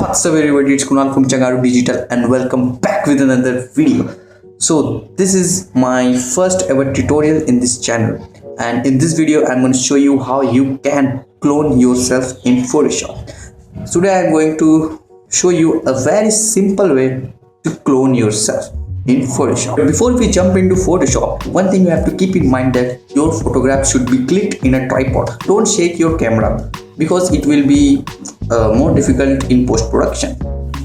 What's up everybody, it's Kunal from Changaru Digital and welcome back with another video. So this is my first ever tutorial in this channel, and in this video I'm going to show you how you can clone yourself in Photoshop. Today I'm going to show you a very simple way to clone yourself in Photoshop. But before we jump into Photoshop, one thing you have to keep in mind that your photograph should be clicked in a tripod. Don't shake your camera because it will be more difficult in post-production.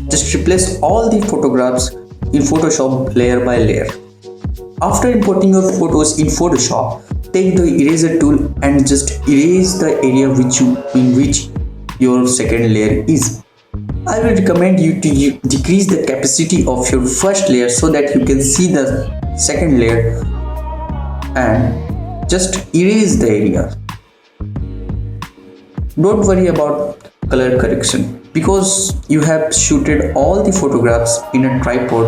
Just replace all the photographs in Photoshop layer by layer. After importing your photos in Photoshop, take the eraser tool and just erase the area in which your second layer is. I will recommend you to decrease the capacity of your first layer so that you can see the second layer, and just erase the area. Don't worry about color correction because you have shooted all the photographs in a tripod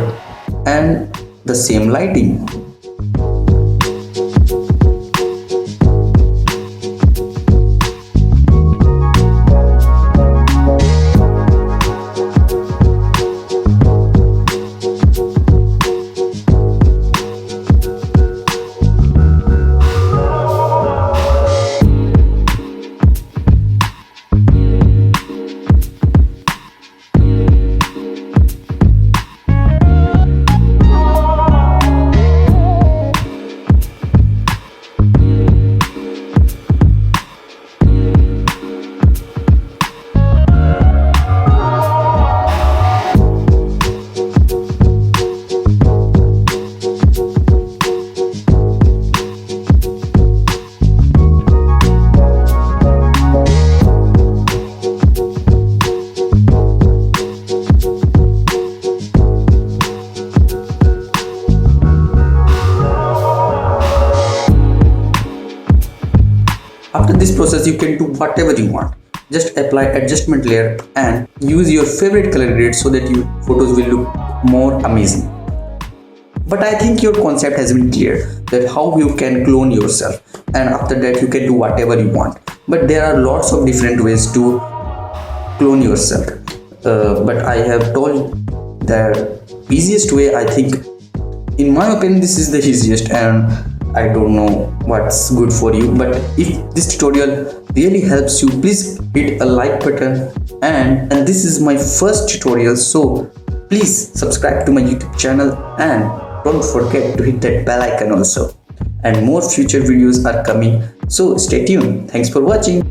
and the same lighting. After this process, you can do whatever you want. Just apply adjustment layer and use your favorite color grade so that your photos will look more amazing. But I think your concept has been clear that how you can clone yourself, and after that you can do whatever you want. But there are lots of different ways to clone yourself. But I have told the easiest way. I think, in my opinion, this is the easiest, and I don't know what's good for you, but if this tutorial really helps you, please hit a like button, and this is my first tutorial, so please subscribe to my YouTube channel and don't forget to hit that bell icon also, and more future videos are coming, so stay tuned. Thanks for watching.